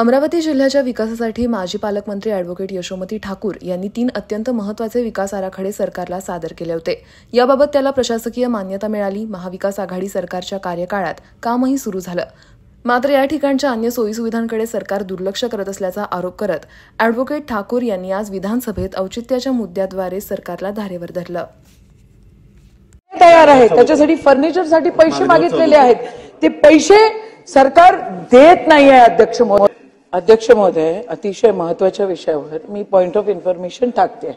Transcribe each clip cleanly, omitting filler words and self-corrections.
अमरावती जिल्ह्याच्या विकासासाठी माजी पालकमंत्री ॲडव्होकेट यशोमती ठाकूर यांनी 3 अत्यंत महत्त्वाचे विकास आराखडे सरकारला सादर केले होते। याबाबत त्याला प्रशासकीय मान्यता मिळाली। महाविकास आघाडी सरकारच्या कार्यकाळात कामही सुरू झालं। मात्र या ठिकाणच्या अन्य सोयीसुविधांकडे सरकार दुर्लक्ष करत असल्याचा आरोप करत ॲडव्होकेट ठाकूर यांनी आज विधानसभेत औचित्याच्या मुद्द्याद्वारे सरकारला धारेवर धरलं। तयार आहे, त्याच्यासाठी फर्निचरसाठी पैसे मागितलेले आहेत, ते पैसे सरकार देत नाही आहे। अध्यक्ष महोदय, अतिशय महत्त्वाच्या विषयावर मी पॉइंट ऑफ इन्फॉर्मेशन टाकते।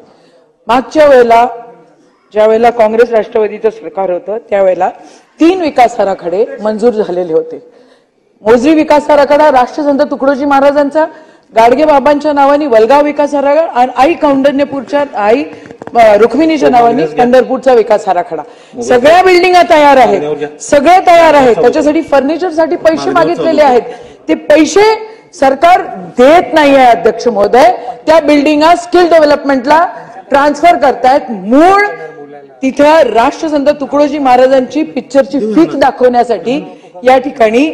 मागच्या वेळेला ज्या वेळेला काँग्रेस राष्ट्रवादीचं सरकार होतं त्यावेळेला 3 विकास आराखडे मंजूर झालेले होते। मोजरी विकास आराखडा राष्ट्रसंत तुकडोजी महाराजांचा, गाडगे बाबांच्या नावाने वलगाव विकास आराखडा आणि आई कौंडण्यपूरच्या आई रुक्मिणीच्या नावाने पंढरपूरचा विकास आराखडा। सगळ्या बिल्डिंगा तयार आहेत, सगळे तयार आहेत, त्याच्यासाठी फर्निचरसाठी पैसे मागितलेले आहेत, ते पैसे सरकार देत नाही आहे। अध्यक्ष महोदय, त्या बिल्डिंगा स्किल डेव्हलपमेंटला ट्रान्सफर करतायत। मूळ तिथं राष्ट्रसंत तुकडोजी महाराजांची पिक्चरची फीत दाखवण्यासाठी या ठिकाणी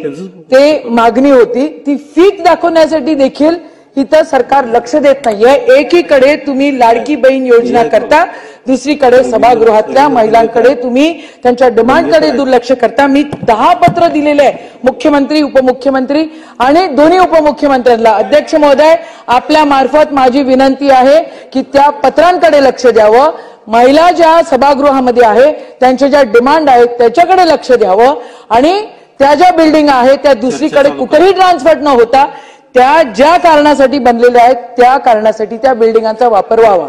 ते मागणी होती, ती फीत दाखवण्यासाठी देखील इथं सरकार लक्ष देत नाहीये। एकीकडे तुम्ही लाडकी बहीण योजना करता, दुसरीकडे सभागृहातल्या महिलांकडे तुम्ही त्यांच्या डिमांडकडे दुर्लक्ष करता। मी 10 पत्र दिलेले आहे मुख्यमंत्री, उपमुख्यमंत्री आणि दोन्ही उपमुख्यमंत्र्यांना। अध्यक्ष महोदय, आपल्या मार्फत माझी विनंती आहे की त्या पत्रांकडे लक्ष द्यावं। महिला ज्या सभागृहामध्ये आहे त्यांच्या ज्या डिमांड आहेत त्याच्याकडे लक्ष द्यावं आणि त्या ज्या बिल्डिंग आहेत त्या दुसरीकडे कुठेही ट्रान्सफर न होता त्या ज्या कारणासाठी बनलेल्या आहेत त्या कारणासाठी त्या बिल्डिंगांचा वापर व्हावा।